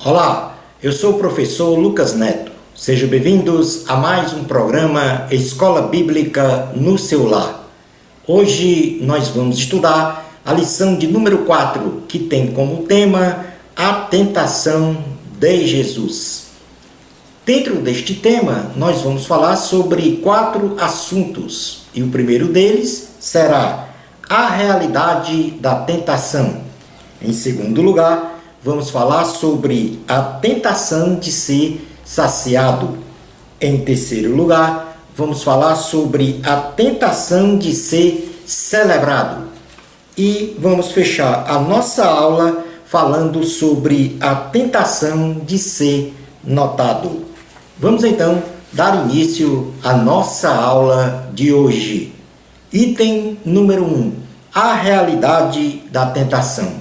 Olá, eu sou o professor Lucas Neto. Sejam bem-vindos a mais um programa Escola Bíblica no seu lar. Hoje nós vamos estudar a lição de número 4, que tem como tema a tentação de Jesus. Dentro deste tema, nós vamos falar sobre 4 assuntos, e o primeiro deles será a realidade da tentação. Em segundo lugar, vamos falar sobre a tentação de ser saciado. Em terceiro lugar, vamos falar sobre a tentação de ser celebrado. E vamos fechar a nossa aula falando sobre a tentação de ser notado. Vamos então dar início à nossa aula de hoje. Item número 1. A realidade da tentação.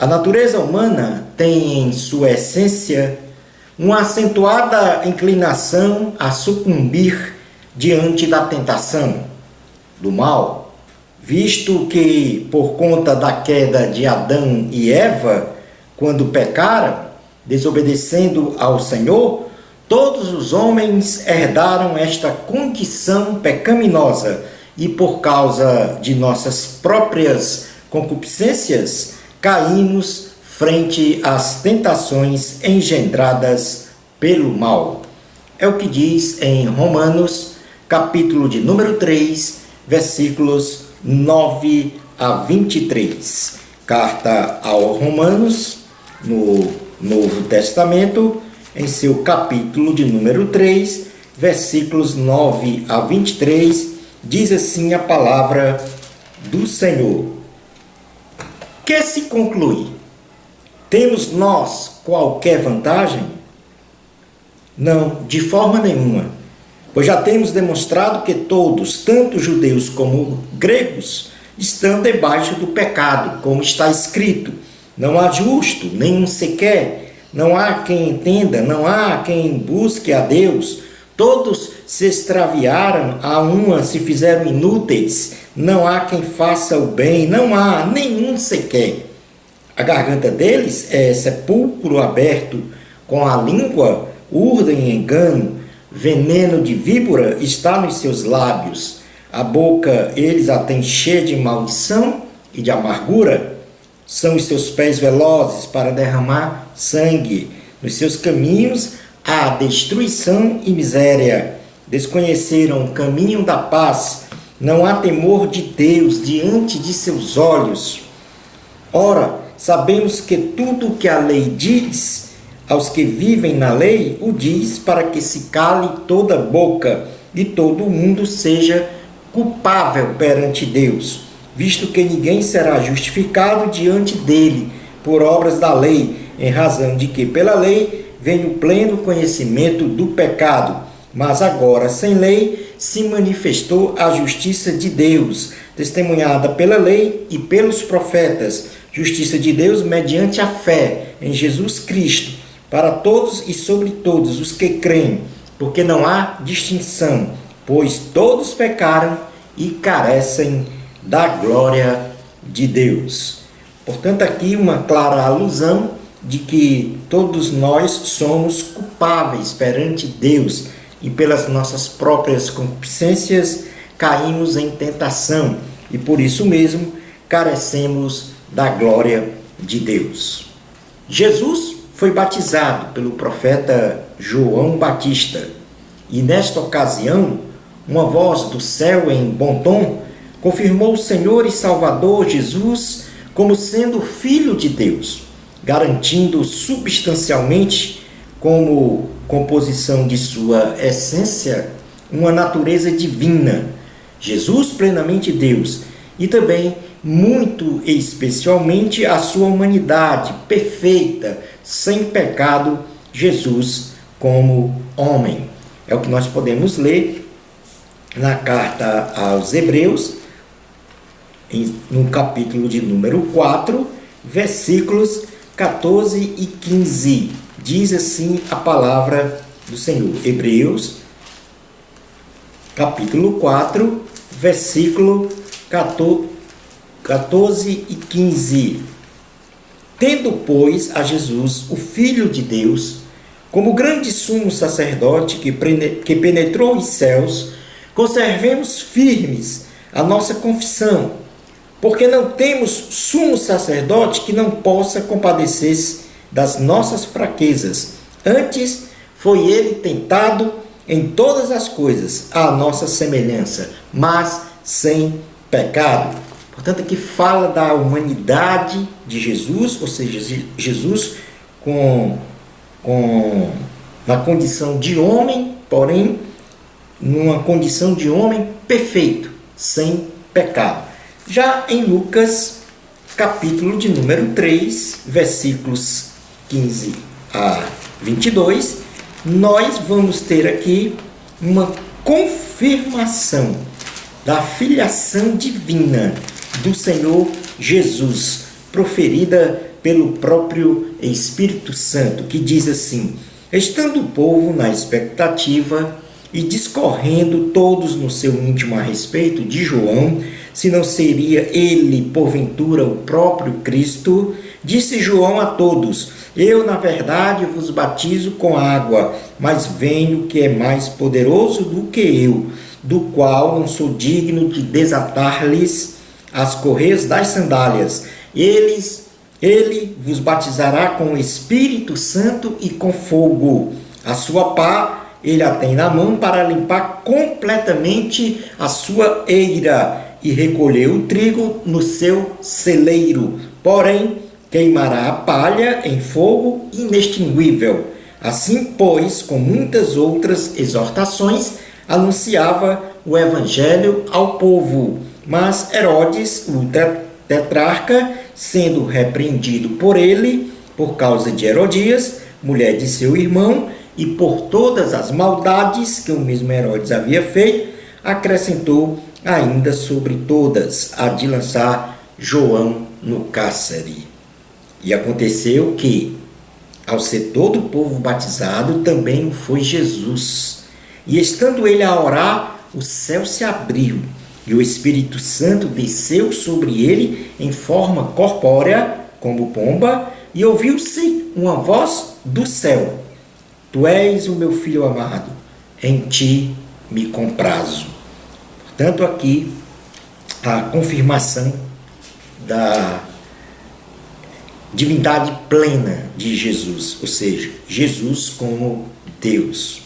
A natureza humana tem em sua essência uma acentuada inclinação a sucumbir diante da tentação do mal, visto que, por conta da queda de Adão e Eva, quando pecaram, desobedecendo ao Senhor, todos os homens herdaram esta condição pecaminosa e, por causa de nossas próprias concupiscências, caímos frente às tentações engendradas pelo mal. É o que diz em Romanos, capítulo de número 3, versículos 9 a 23. Carta ao Romanos, no Novo Testamento, em seu capítulo de número 3, versículos 9 a 23, diz assim a palavra do Senhor. Que se conclui? Temos nós qualquer vantagem? Não, de forma nenhuma, pois já temos demonstrado que todos, tanto judeus como gregos, estão debaixo do pecado, como está escrito. Não há justo, nenhum sequer, não há quem entenda, não há quem busque a Deus. Todos se extraviaram, a uma se fizeram inúteis, não há quem faça o bem, não há nenhum sequer. A garganta deles é sepulcro aberto, com a língua urdem engano, veneno de víbora está nos seus lábios, a boca eles a têm cheia de maldição e de amargura, são os seus pés velozes para derramar sangue, nos seus caminhos há destruição e miséria, desconheceram o caminho da paz, não há temor de Deus diante de seus olhos. Ora, sabemos que tudo o que a lei diz aos que vivem na lei, o diz para que se cale toda boca e todo mundo seja culpável perante Deus, visto que ninguém será justificado diante dele por obras da lei, em razão de que pela lei vem o pleno conhecimento do pecado. Mas agora, sem lei, se manifestou a justiça de Deus, testemunhada pela lei e pelos profetas, justiça de Deus mediante a fé em Jesus Cristo, para todos e sobre todos os que creem, porque não há distinção, pois todos pecaram e carecem da glória de Deus. Portanto, aqui uma clara alusão de que todos nós somos culpáveis perante Deus e pelas nossas próprias concupiscências caímos em tentação e por isso mesmo carecemos da glória de Deus. Jesus foi batizado pelo profeta João Batista e nesta ocasião uma voz do céu em bom tom confirmou o Senhor e Salvador Jesus como sendo Filho de Deus, garantindo substancialmente como composição de sua essência uma natureza divina, Jesus plenamente Deus, e também muito especialmente a sua humanidade perfeita, sem pecado, Jesus como homem. É o que nós podemos ler na carta aos Hebreus, no capítulo de número 4, versículos 14 e 15. Diz assim a palavra do Senhor. Hebreus, capítulo 4, versículo 14 e 15. Tendo, pois, a Jesus, o Filho de Deus, como grande sumo sacerdote que penetrou os céus, conservemos firmes a nossa confissão, porque não temos sumo sacerdote que não possa compadecer-se das nossas fraquezas. Antes, foi ele tentado em todas as coisas, à nossa semelhança, mas sem pecado. Portanto, aqui fala da humanidade de Jesus, ou seja, Jesus na condição de homem, porém, numa condição de homem perfeito, sem pecado. Já em Lucas, capítulo de número 3, versículos 15 a 22, nós vamos ter aqui uma confirmação da filiação divina do Senhor Jesus, proferida pelo próprio Espírito Santo, que diz assim: estando o povo na expectativa e discorrendo todos no seu íntimo a respeito de João, se não seria ele, porventura, o próprio Cristo, disse João a todos: eu, na verdade, vos batizo com água, mas venho que é mais poderoso do que eu, do qual não sou digno de desatar-lhes as correias das sandálias. Ele vos batizará com o Espírito Santo e com fogo. A sua pá ele a tem na mão para limpar completamente a sua eira e recolher o trigo no seu celeiro. Porém, queimará a palha em fogo inextinguível. Assim, pois, com muitas outras exortações, anunciava o evangelho ao povo. Mas Herodes, o tetrarca, sendo repreendido por ele, por causa de Herodias, mulher de seu irmão, e por todas as maldades que o mesmo Herodes havia feito, acrescentou ainda sobre todas a de lançar João no cárcere. E aconteceu que, ao ser todo o povo batizado, também foi Jesus. E estando ele a orar, o céu se abriu, e o Espírito Santo desceu sobre ele em forma corpórea, como pomba, e ouviu-se uma voz do céu: Tu és o meu filho amado, em ti me comprazo. Portanto, aqui a confirmação da divindade plena de Jesus, ou seja, Jesus como Deus.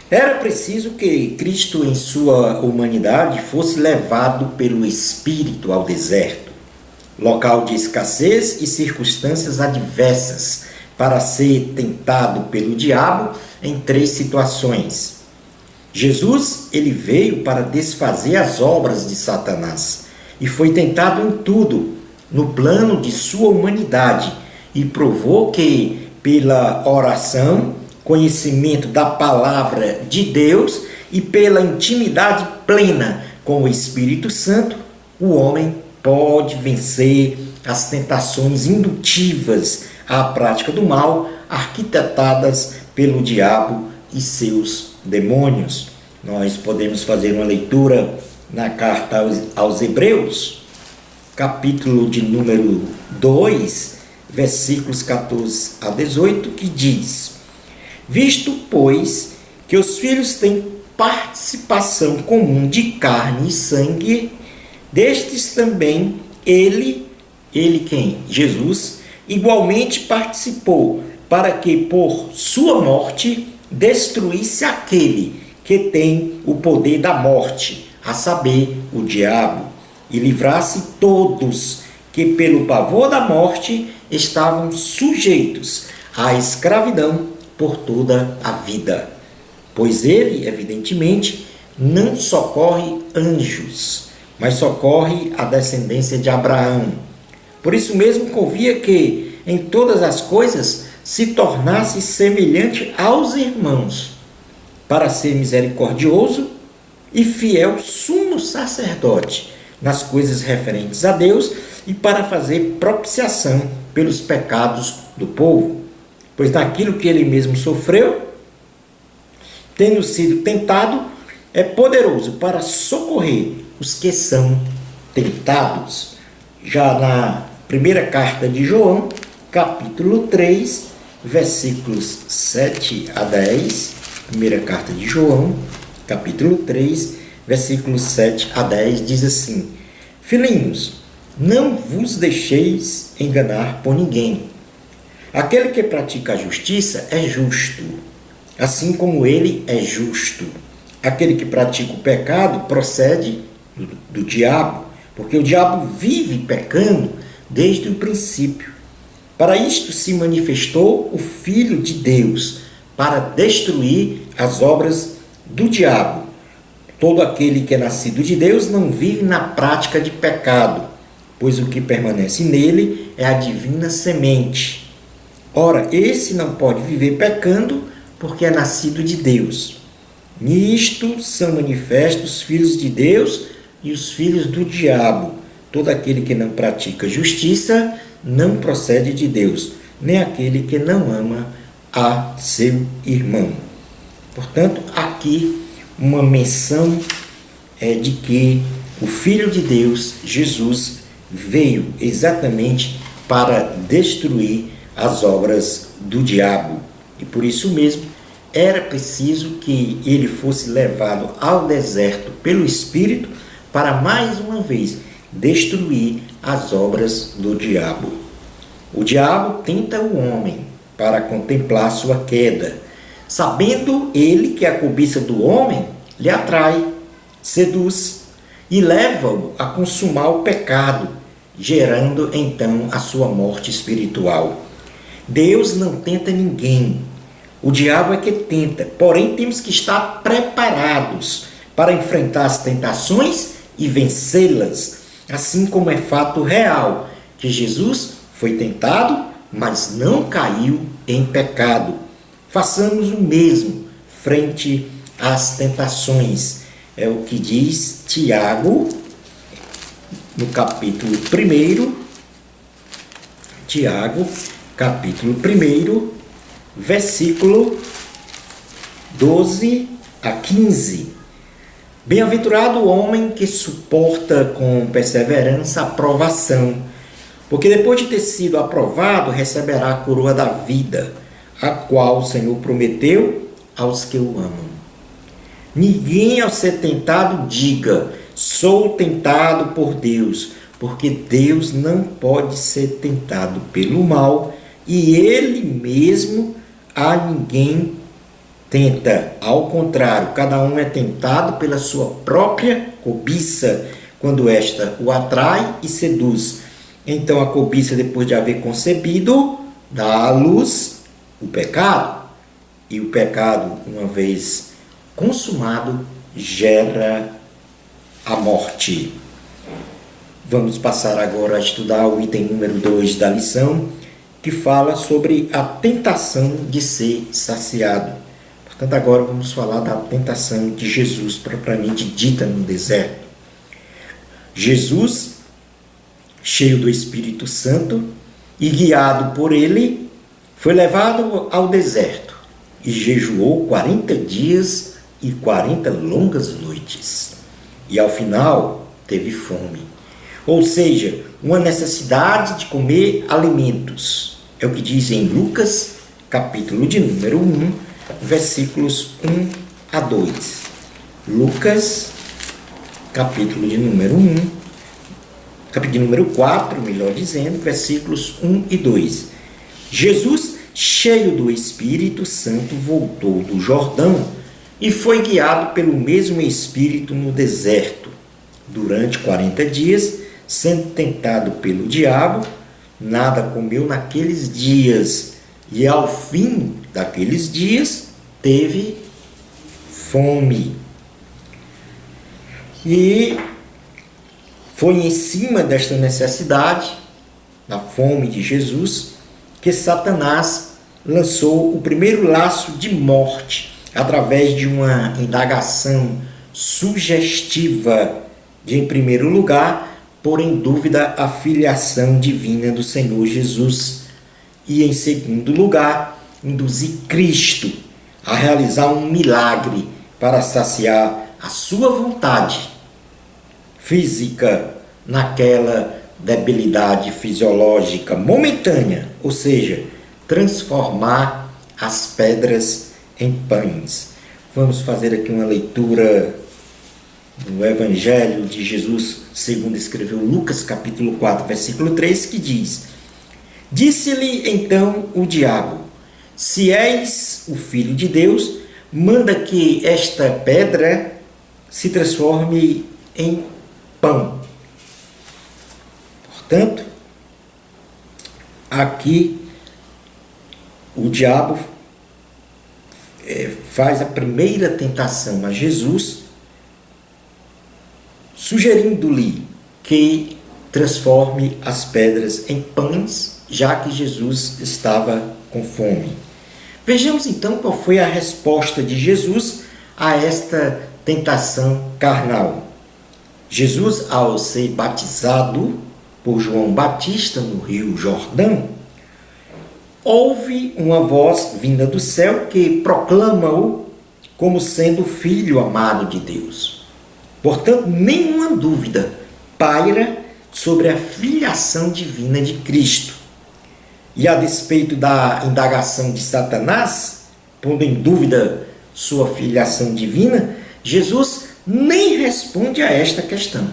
Era preciso que Cristo, em sua humanidade, fosse levado pelo Espírito ao deserto, local de escassez e circunstâncias adversas, para ser tentado pelo diabo em 3 situações. Jesus, ele veio para desfazer as obras de Satanás e foi tentado em tudo, no plano de sua humanidade, e provou que, pela oração, conhecimento da palavra de Deus e pela intimidade plena com o Espírito Santo, o homem pode vencer as tentações indutivas à prática do mal, arquitetadas pelo diabo e seus demônios. Nós podemos fazer uma leitura na carta aos Hebreus, capítulo de número 2, versículos 14 a 18, que diz: visto, pois, que os filhos têm participação comum de carne e sangue, destes também ele quem? Jesus, igualmente participou, para que por sua morte destruísse aquele que tem o poder da morte, a saber, o diabo, e livrasse todos que pelo pavor da morte estavam sujeitos à escravidão por toda a vida. Pois ele, evidentemente, não socorre anjos, mas socorre a descendência de Abraão. Por isso mesmo convia que, em todas as coisas, se tornasse semelhante aos irmãos, para ser misericordioso e fiel sumo sacerdote nas coisas referentes a Deus e para fazer propiciação pelos pecados do povo. Pois naquilo que ele mesmo sofreu, tendo sido tentado, é poderoso para socorrer os que são tentados. Já na Primeira carta de João, capítulo 3, versículos 7 a 10. Primeira carta de João, capítulo 3, versículos 7 a 10, diz assim: Filhinhos, não vos deixeis enganar por ninguém. Aquele que pratica a justiça é justo, assim como ele é justo. Aquele que pratica o pecado procede do diabo, porque o diabo vive pecando desde o princípio. Para isto se manifestou o Filho de Deus, para destruir as obras do diabo. Todo aquele que é nascido de Deus não vive na prática de pecado, pois o que permanece nele é a divina semente. Ora, esse não pode viver pecando, porque é nascido de Deus. Nisto são manifestos os filhos de Deus e os filhos do diabo. Todo aquele que não pratica justiça não procede de Deus, nem aquele que não ama a seu irmão. Portanto, aqui uma menção de que o Filho de Deus, Jesus, veio exatamente para destruir as obras do diabo. E por isso mesmo era preciso que ele fosse levado ao deserto pelo Espírito para mais uma vez destruir as obras do diabo. O diabo tenta o homem para contemplar sua queda, sabendo ele que a cobiça do homem lhe atrai, seduz e leva-o a consumar o pecado, gerando então a sua morte espiritual. Deus não tenta ninguém, o diabo é que tenta, porém temos que estar preparados para enfrentar as tentações e vencê-las, assim como é fato real que Jesus foi tentado, mas não caiu em pecado. Façamos o mesmo frente às tentações. É o que diz Tiago, no capítulo 1, Tiago, capítulo 1, versículo 12 a 15. Bem-aventurado o homem que suporta com perseverança a provação, porque depois de ter sido aprovado, receberá a coroa da vida, a qual o Senhor prometeu aos que o amam. Ninguém, ao ser tentado, diga: sou tentado por Deus, porque Deus não pode ser tentado pelo mal, e Ele mesmo a ninguém tenta. Ao contrário, cada um é tentado pela sua própria cobiça, quando esta o atrai e seduz. Então a cobiça, depois de haver concebido, dá à luz o pecado. E o pecado, uma vez consumado, gera a morte. Vamos passar agora a estudar o item número 2 da lição, que fala sobre a tentação de ser saciado. Portanto, agora vamos falar da tentação de Jesus, propriamente dita no deserto. Jesus, cheio do Espírito Santo e guiado por ele, foi levado ao deserto e jejuou 40 dias e 40 longas noites. E ao final teve fome. Ou seja, uma necessidade de comer alimentos. É o que diz em Lucas, capítulo de número 1, versículos 1 a 2. Lucas, capítulo de número 4, melhor dizendo, versículos 1 e 2. Jesus, cheio do Espírito Santo, voltou do Jordão e foi guiado pelo mesmo Espírito no deserto. Durante 40 dias, sendo tentado pelo diabo, nada comeu naqueles dias, e ao fim daqueles dias teve fome. E foi em cima desta necessidade, da fome de Jesus, que Satanás lançou o primeiro laço de morte, através de uma indagação sugestiva de, em primeiro lugar, pôr em dúvida a filiação divina do Senhor Jesus e, em segundo lugar, induzir Cristo a realizar um milagre para saciar a sua vontade física naquela debilidade fisiológica momentânea, ou seja, transformar as pedras em pães. Vamos fazer aqui uma leitura do Evangelho de Jesus, segundo escreveu Lucas, capítulo 4, versículo 3, que diz: Disse-lhe então o diabo: Se és o Filho de Deus, manda que esta pedra se transforme em pão. Portanto, aqui o diabo faz a primeira tentação a Jesus, sugerindo-lhe que transforme as pedras em pães, já que Jesus estava com fome. Vejamos então qual foi a resposta de Jesus a esta tentação carnal. Jesus, ao ser batizado por João Batista no Rio Jordão, ouve uma voz vinda do céu que proclama-o como sendo o Filho amado de Deus. Portanto, nenhuma dúvida paira sobre a filiação divina de Cristo. E a despeito da indagação de Satanás, pondo em dúvida sua filiação divina, Jesus nem responde a esta questão.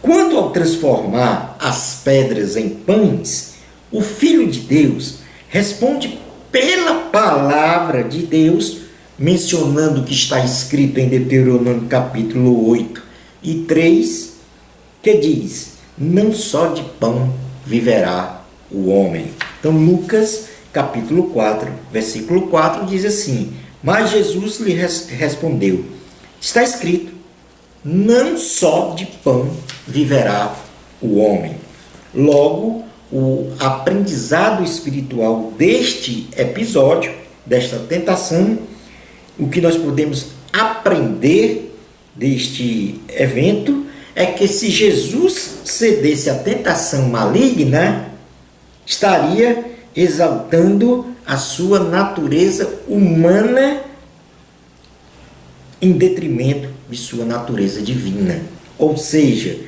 Quanto ao transformar as pedras em pães, o Filho de Deus responde pela palavra de Deus, mencionando o que está escrito em Deuteronômio capítulo 8 e 3, que diz: não só de pão viverá o homem. Então Lucas capítulo 4, versículo 4 diz assim: mas Jesus lhe respondeu: está escrito, não só de pão viverá o homem. Logo, o aprendizado espiritual deste episódio, desta tentação, o que nós podemos aprender deste evento é que se Jesus cedesse à tentação maligna, estaria exaltando a sua natureza humana em detrimento de sua natureza divina. Ou seja,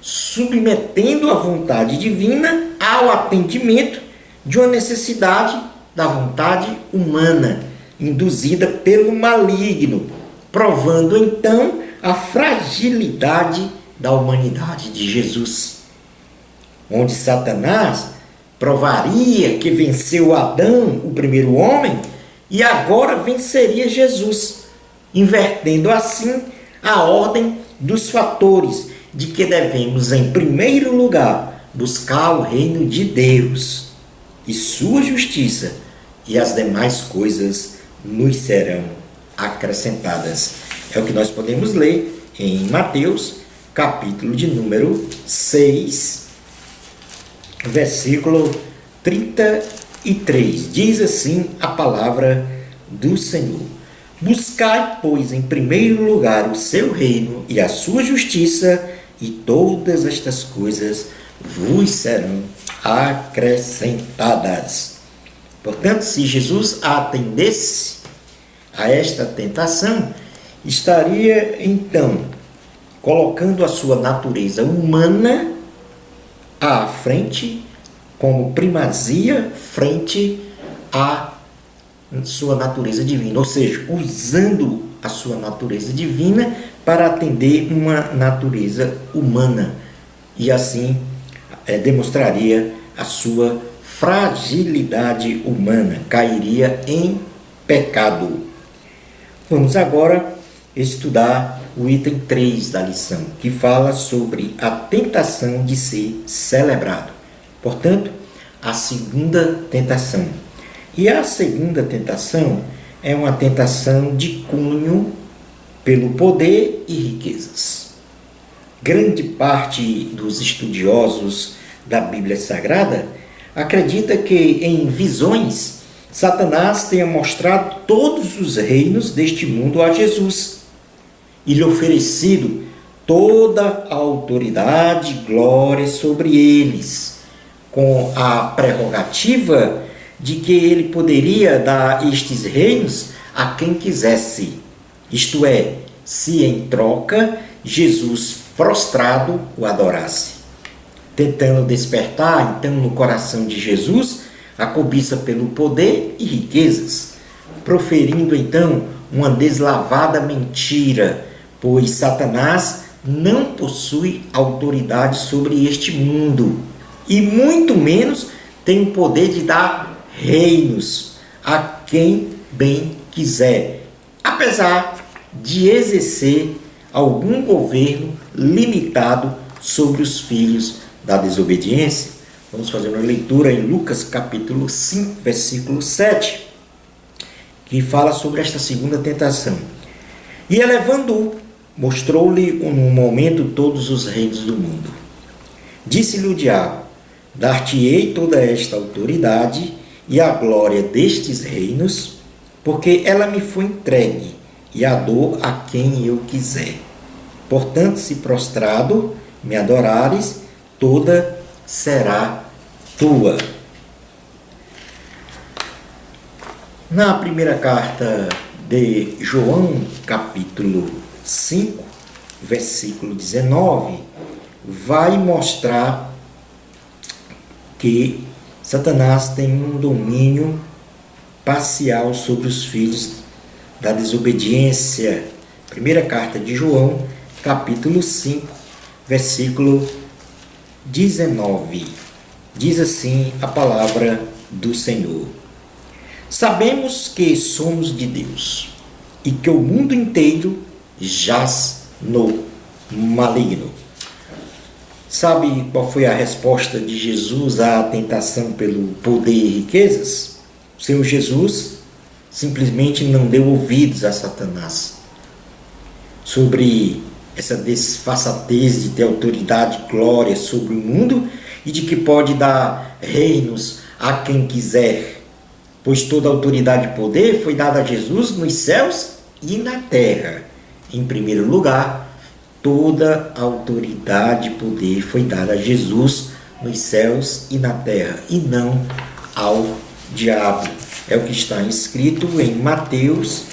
submetendo a vontade divina ao atendimento de uma necessidade da vontade humana, induzida pelo maligno, provando então a fragilidade da humanidade de Jesus. Onde Satanás provaria que venceu Adão, o primeiro homem, e agora venceria Jesus, invertendo assim a ordem dos fatores, de que devemos, em primeiro lugar, buscar o reino de Deus e sua justiça, e as demais coisas nos serão acrescentadas. É o que nós podemos ler em Mateus, capítulo de número 6, versículo 33. Diz assim a palavra do Senhor: buscai, pois, em primeiro lugar o seu reino e a sua justiça, e todas estas coisas vos serão acrescentadas. Portanto, se Jesus atendesse a esta tentação, estaria então colocando a sua natureza humana à frente, como primazia frente à sua natureza divina, ou seja, usando a sua natureza divina para atender uma natureza humana, e assim demonstraria a sua fragilidade humana, cairia em pecado. Vamos agora estudar o item 3 da lição, que fala sobre a tentação de ser celebrado. Portanto, a segunda tentação. E a segunda tentação é uma tentação de cunho pelo poder e riquezas. Grande parte dos estudiosos da Bíblia Sagrada acredita que em visões Satanás tenha mostrado todos os reinos deste mundo a Jesus e lhe oferecido toda a autoridade e glória sobre eles, com a prerrogativa de que ele poderia dar estes reinos a quem quisesse. Isto é, se em troca Jesus prostrado o adorasse. tentando despertar então no coração de Jesus a cobiça pelo poder e riquezas, proferindo então uma deslavada mentira, pois Satanás não possui autoridade sobre este mundo e muito menos tem o poder de dar reinos a quem bem quiser, apesar de exercer algum governo limitado sobre os filhos da desobediência. Vamos fazer uma leitura em Lucas capítulo 5, versículo 7, que fala sobre esta segunda tentação. E elevando-o, mostrou-lhe num momento todos os reinos do mundo. Disse-lhe o diabo: dar-te-ei toda esta autoridade e a glória destes reinos, porque ela me foi entregue, e a dou a quem eu quiser. Portanto, se prostrado me adorares, toda será tua. Na primeira carta de João, capítulo 5, versículo 19, vai mostrar que Satanás tem um domínio parcial sobre os filhos da desobediência. Primeira carta de João, capítulo 5, versículo 19. Diz assim a palavra do Senhor: sabemos que somos de Deus e que o mundo inteiro jaz no maligno. Sabe qual foi a resposta de Jesus à tentação pelo poder e riquezas? O Senhor Jesus simplesmente não deu ouvidos a Satanás sobre essa desfaçatez de ter autoridade e glória sobre o mundo e de que pode dar reinos a quem quiser, pois toda autoridade e poder foi dada a Jesus nos céus e na terra. Em primeiro lugar, toda autoridade e poder foi dada a Jesus nos céus e na terra, e não ao diabo. É o que está escrito em Mateus,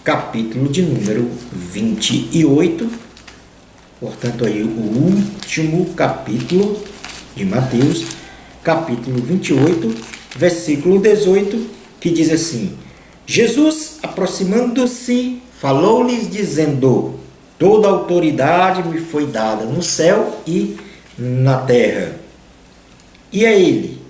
capítulo de número 28. Portanto, aí o último capítulo de Mateus, capítulo 28, versículo 18, que diz assim: Jesus, aproximando-se, falou-lhes dizendo: toda autoridade me foi dada no céu e na terra. E é Ele,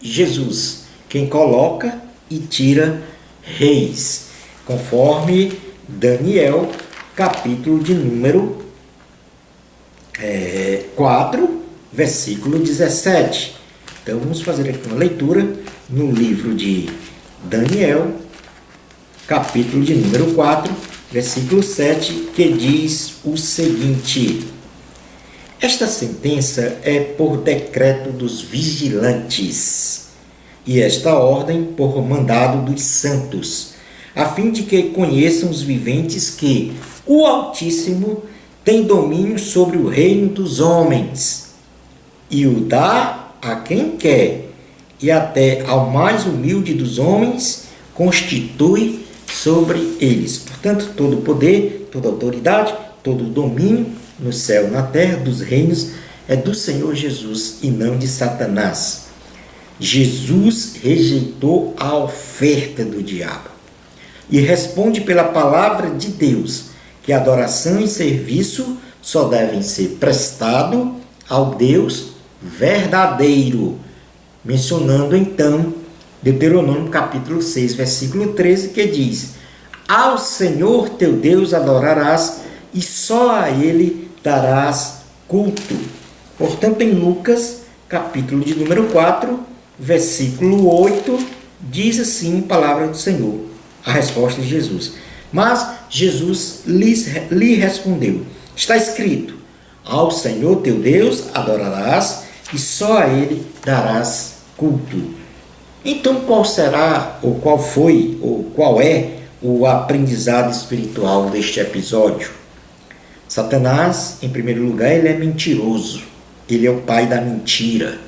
Jesus, quem coloca e tira reis, conforme Daniel, capítulo de número 4, versículo 17. Então vamos fazer aqui uma leitura no livro de Daniel, capítulo de número 4, versículo 7, que diz o seguinte: esta sentença é por decreto dos vigilantes, e esta ordem por mandado dos santos, a fim de que conheçam os viventes que o Altíssimo tem domínio sobre o reino dos homens, e o dá a quem quer, e até ao mais humilde dos homens constitui sobre eles. Portanto, todo poder, toda autoridade, todo domínio no céu e na terra dos reinos é do Senhor Jesus e não de Satanás. Jesus rejeitou a oferta do diabo e responde pela palavra de Deus que adoração e serviço só devem ser prestados ao Deus verdadeiro, mencionando então Deuteronômio capítulo 6, versículo 13, que diz: ao Senhor teu Deus adorarás e só a Ele darás culto. Portanto, em Lucas capítulo de número 4, versículo 8, diz assim a palavra do Senhor, a resposta de Jesus. Mas Jesus lhe respondeu: está escrito, ao Senhor teu Deus adorarás e só a Ele darás culto. Então, qual será, ou qual foi, ou qual é o aprendizado espiritual deste episódio? Satanás, em primeiro lugar, ele é mentiroso, ele é o pai da mentira.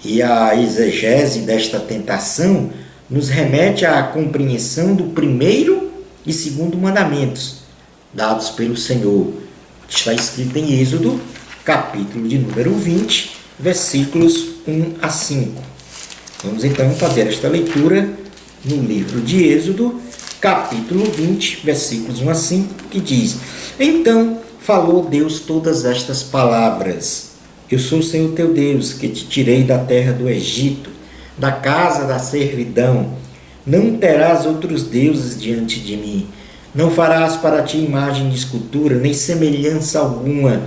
E a exegese desta tentação nos remete à compreensão do primeiro e segundo mandamentos, dados pelo Senhor, que está escrito em Êxodo, capítulo de número 20, versículos 1 a 5. Vamos então fazer esta leitura no livro de Êxodo, capítulo 20, versículos 1 a 5, que diz: Então falou Deus todas estas palavras: Eu sou o Senhor teu Deus, que te tirei da terra do Egito, da casa da servidão. Não terás outros deuses diante de mim. Não farás para ti imagem de escultura, nem semelhança alguma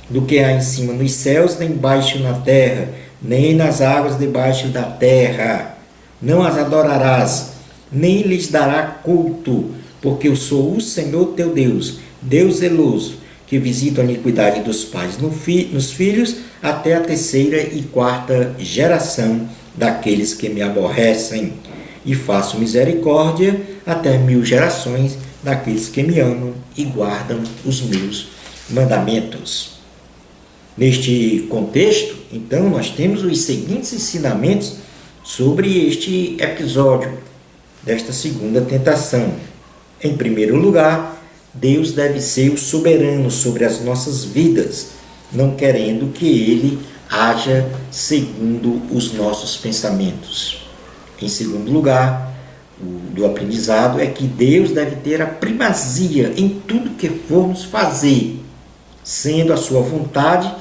do que há em cima nos céus, nem embaixo na terra, nem nas águas debaixo da terra. Não as adorarás, nem lhes dará culto, porque eu sou o Senhor teu Deus, Deus zeloso, que visita a iniquidade dos pais nos filhos, até a terceira e quarta geração daqueles que me aborrecem. E faço misericórdia até 1000 gerações daqueles que me amam e guardam os meus mandamentos. Neste contexto, então, nós temos os seguintes ensinamentos sobre este episódio, desta segunda tentação. Em primeiro lugar, Deus deve ser o soberano sobre as nossas vidas, não querendo que Ele haja segundo os nossos pensamentos. Em segundo lugar, do aprendizado é que Deus deve ter a primazia em tudo que formos fazer, sendo a sua vontade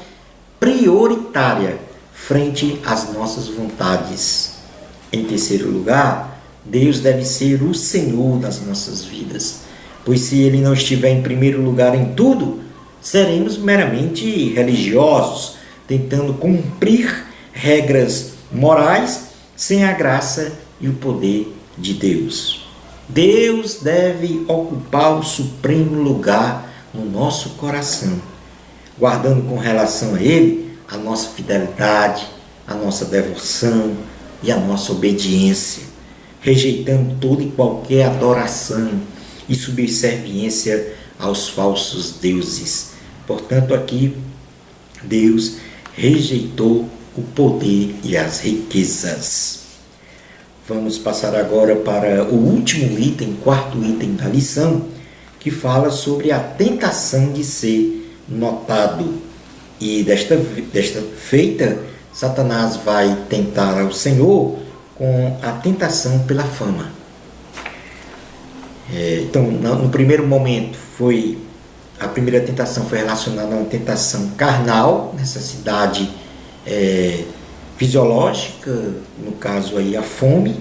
prioritária frente às nossas vontades. Em terceiro lugar, Deus deve ser o Senhor das nossas vidas, pois se Ele não estiver em primeiro lugar em tudo, seremos meramente religiosos, tentando cumprir regras morais sem a graça e o poder de Deus. Deus deve ocupar o supremo lugar no nosso coração, guardando com relação a Ele a nossa fidelidade, a nossa devoção e a nossa obediência, rejeitando toda e qualquer adoração e subserviência aos falsos deuses. Portanto, aqui Deus rejeitou o poder e as riquezas. Vamos passar agora para o último item, quarto item da lição, que fala sobre a tentação de ser notado. E desta feita, Satanás vai tentar ao Senhor com a tentação pela fama. Então, no primeiro momento, a primeira tentação foi relacionada a uma tentação carnal, necessidade fisiológica, no caso aí a fome.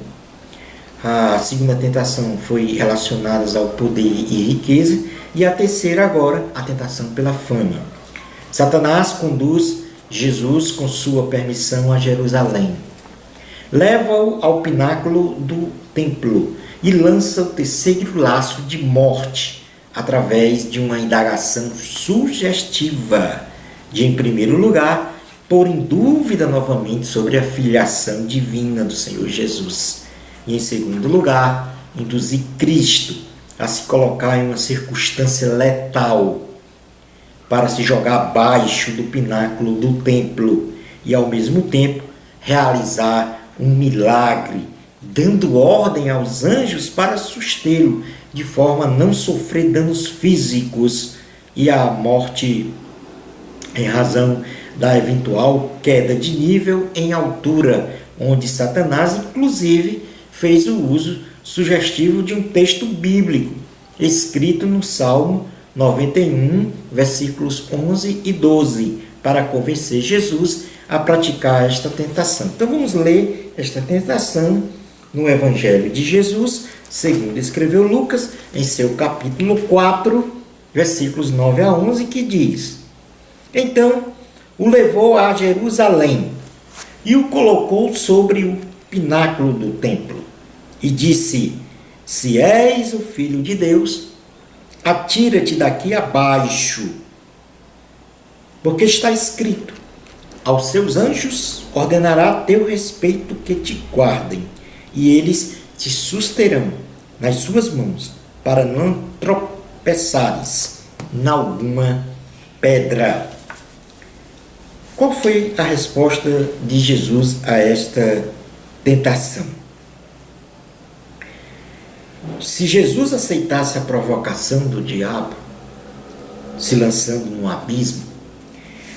A segunda tentação foi relacionada ao poder e riqueza. E a terceira agora, a tentação pela fama. Satanás conduz Jesus com sua permissão a Jerusalém. Leva-o ao pináculo do templo e lança o terceiro laço de morte através de uma indagação sugestiva de, em primeiro lugar, pôr em dúvida novamente sobre a filiação divina do Senhor Jesus. E, em segundo lugar, induzir Cristo a se colocar em uma circunstância letal para se jogar abaixo do pináculo do templo e, ao mesmo tempo, realizar um milagre, dando ordem aos anjos para sustê-lo, de forma a não sofrer danos físicos e a morte em razão da eventual queda de nível em altura, onde Satanás, inclusive, fez o uso sugestivo de um texto bíblico, escrito no Salmo 91, versículos 11 e 12, para convencer Jesus a praticar esta tentação. Então vamos ler esta tentação no Evangelho de Jesus, segundo escreveu Lucas, em seu capítulo 4, versículos 9 a 11, que diz: Então o levou a Jerusalém e o colocou sobre o pináculo do templo e disse: Se és o Filho de Deus, atira-te daqui abaixo, porque está escrito: aos seus anjos ordenará a teu respeito que te guardem, e eles te susterão nas suas mãos, para não tropeçares em alguma pedra. Qual foi a resposta de Jesus a esta tentação? Se Jesus aceitasse a provocação do diabo, se lançando no abismo,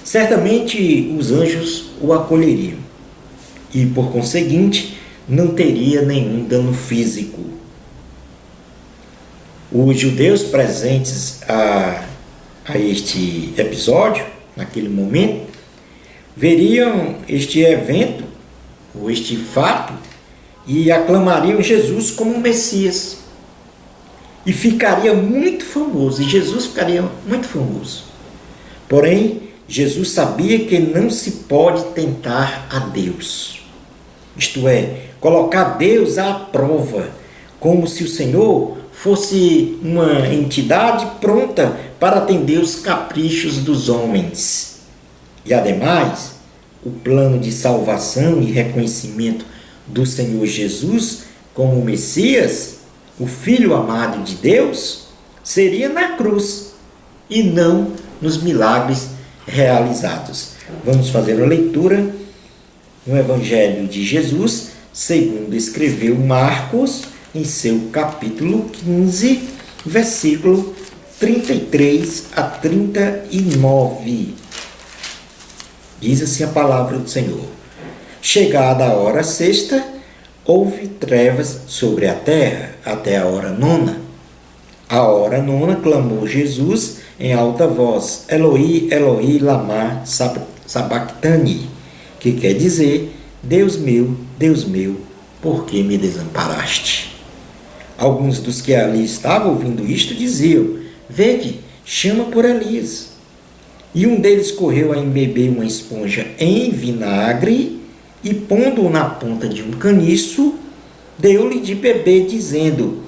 certamente os anjos o acolheriam e, por conseguinte, não teria nenhum dano físico. Os judeus presentes a este episódio, naquele momento, veriam este evento, ou este fato, e aclamariam Jesus como Messias. E ficaria muito famoso, e Jesus ficaria muito famoso. Porém, Jesus sabia que não se pode tentar a Deus. Isto é, colocar Deus à prova, como se o Senhor fosse uma entidade pronta para atender os caprichos dos homens. E, ademais, o plano de salvação e reconhecimento do Senhor Jesus como Messias, o Filho amado de Deus, seria na cruz e não nos milagres realizados. Vamos fazer a leitura no Evangelho de Jesus, segundo escreveu Marcos, em seu capítulo 15, versículo 33 a 39. Diz assim a palavra do Senhor: chegada a hora sexta, houve trevas sobre a terra até a hora nona. A hora nona clamou Jesus em alta voz: Eloi, Eloi, lama sabachthani, que quer dizer: Deus meu, por que me desamparaste? Alguns dos que ali estavam ouvindo isto diziam: vede, chama por Elias. E um deles correu a embeber uma esponja em vinagre e, pondo-o na ponta de um caniço, deu-lhe de beber, dizendo: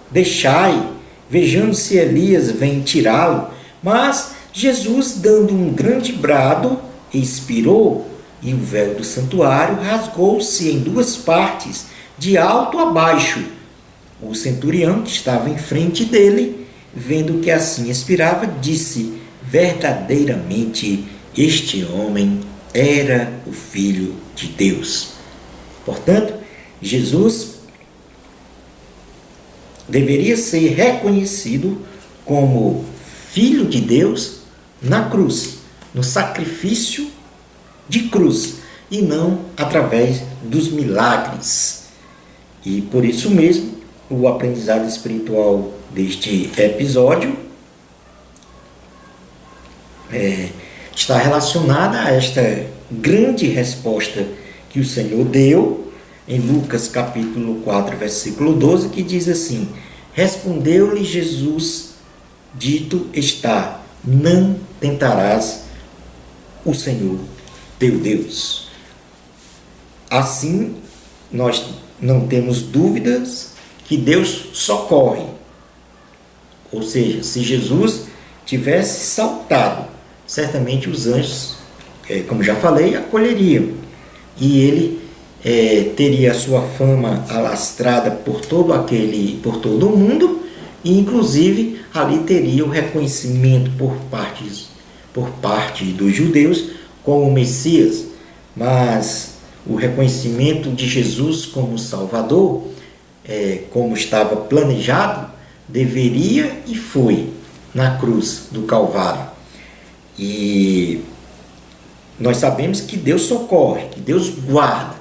deixai, vejamos se Elias vem tirá-lo. Mas Jesus, dando um grande brado, expirou, e o véu do santuário rasgou-se em duas partes, de alto a baixo. O centurião, que estava em frente dele, vendo que assim expirava, disse: verdadeiramente este homem era o Filho de Deus. Portanto, Jesus deveria ser reconhecido como Filho de Deus na cruz, no sacrifício de cruz, e não através dos milagres. E por isso mesmo, o aprendizado espiritual deste episódio está relacionada a esta grande resposta que o Senhor deu em Lucas capítulo 4, versículo 12, que diz assim: respondeu-lhe Jesus, dito está, não tentarás o Senhor teu Deus. Assim, nós não temos dúvidas que Deus socorre. Ou seja, se Jesus tivesse saltado, certamente os anjos, como já falei, acolheriam. E ele teria a sua fama alastrada por todo o mundo, e inclusive ali teria o reconhecimento por parte dos judeus como Messias. Mas o reconhecimento de Jesus como Salvador, como estava planejado, deveria e foi na cruz do Calvário. E nós sabemos que Deus socorre, que Deus guarda,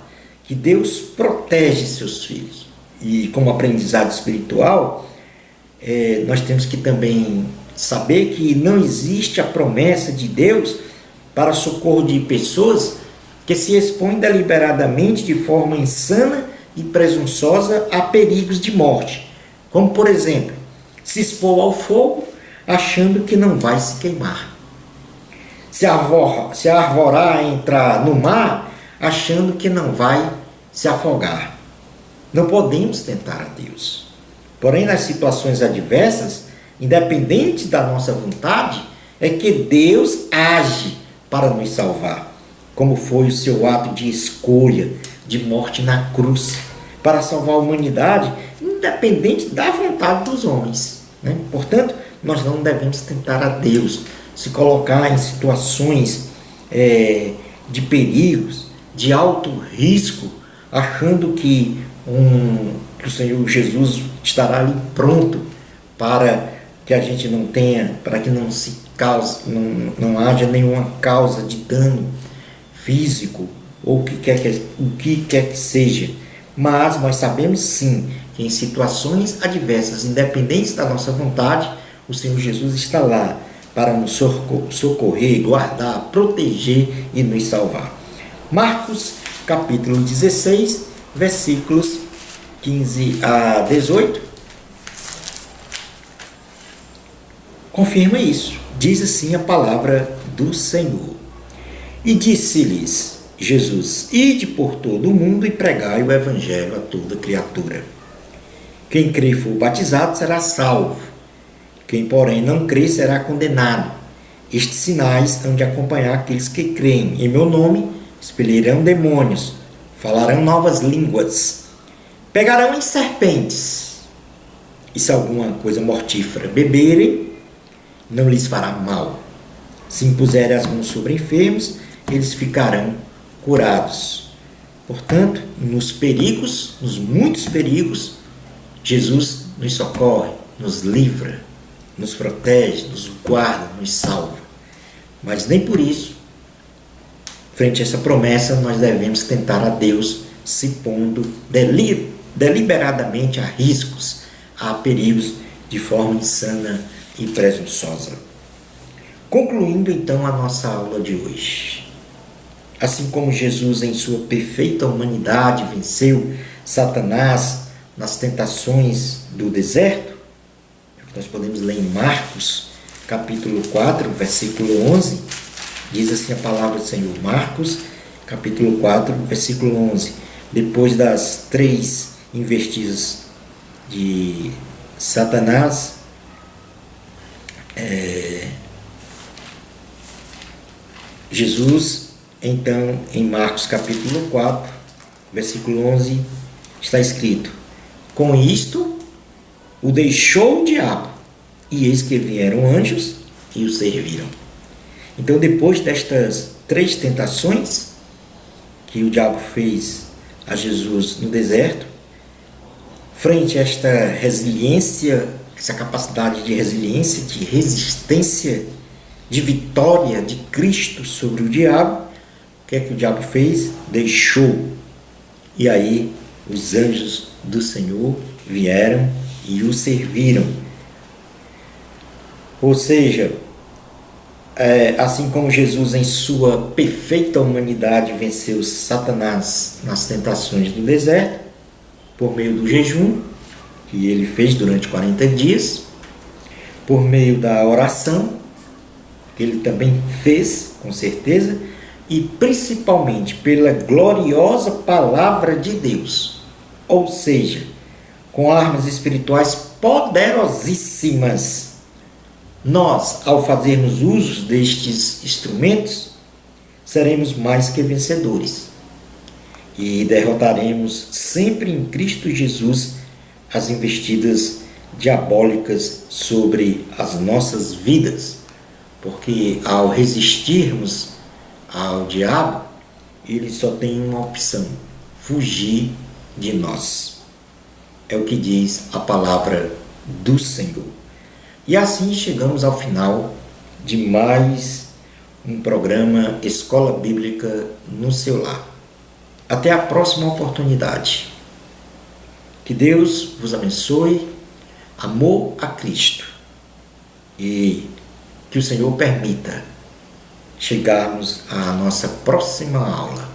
que Deus protege seus filhos. E como aprendizado espiritual, nós temos que também saber que não existe a promessa de Deus para socorro de pessoas que se expõem deliberadamente, de forma insana e presunçosa, a perigos de morte. Como, por exemplo, se expor ao fogo achando que não vai se queimar. Se arvorar a entrar no mar achando que não vai se afogar. Não podemos tentar a Deus. Porém, nas situações adversas, independente da nossa vontade, é que Deus age para nos salvar, como foi o seu ato de escolha, de morte na cruz, para salvar a humanidade, independente da vontade dos homens, né? Portanto, nós não devemos tentar a Deus, se colocar em situações de perigos, de alto risco, achando que o Senhor Jesus estará ali pronto para que a gente não tenha, para que não se não haja nenhuma causa de dano físico ou o que quer que seja. Mas nós sabemos sim que em situações adversas, independentes da nossa vontade, o Senhor Jesus está lá para nos socorrer, guardar, proteger e nos salvar. Marcos capítulo 16, versículos 15 a 18, confirma isso. Diz assim a palavra do Senhor. E disse-lhes Jesus: ide por todo o mundo e pregai o evangelho a toda criatura. Quem crer e for batizado será salvo. Quem, porém, não crer será condenado. Estes sinais hão de acompanhar aqueles que creem. Em meu nome expelirão demônios, falarão novas línguas, pegarão em serpentes, e se alguma coisa mortífera beberem, não lhes fará mal. Se impuserem as mãos sobre enfermos, eles ficarão curados. Portanto, nos perigos, nos muitos perigos, Jesus nos socorre, nos livra, nos protege, nos guarda, nos salva. Mas nem por isso, frente a essa promessa, nós devemos tentar a Deus se pondo deliberadamente a riscos, a perigos de forma insana e presunçosa. Concluindo então a nossa aula de hoje. Assim como Jesus em sua perfeita humanidade venceu Satanás nas tentações do deserto, nós podemos ler em Marcos capítulo 4, versículo 11, diz assim a palavra do Senhor. Marcos capítulo 4, versículo 11. Depois das 3 investidas de Satanás, Jesus, então, em Marcos capítulo 4, versículo 11, está escrito: com isto o deixou o diabo, e eis que vieram anjos e o serviram. Então, depois destas 3 tentações que o diabo fez a Jesus no deserto, frente a esta resiliência, essa capacidade de resiliência, de resistência, de vitória de Cristo sobre o diabo, o que é que o diabo fez? Deixou. E aí os anjos do Senhor vieram e o serviram. Ou seja, assim como Jesus em sua perfeita humanidade venceu Satanás nas tentações do deserto, por meio do jejum, que ele fez durante 40 dias, por meio da oração, que ele também fez, com certeza, e principalmente pela gloriosa palavra de Deus, ou seja, com armas espirituais poderosíssimas. Nós, ao fazermos uso destes instrumentos, seremos mais que vencedores e derrotaremos sempre em Cristo Jesus as investidas diabólicas sobre as nossas vidas, porque ao resistirmos ao diabo, ele só tem uma opção: fugir de nós. É o que diz a palavra do Senhor. E assim chegamos ao final de mais um programa Escola Bíblica no seu lar. Até a próxima oportunidade. Que Deus vos abençoe, amor a Cristo, e que o Senhor permita chegarmos à nossa próxima aula.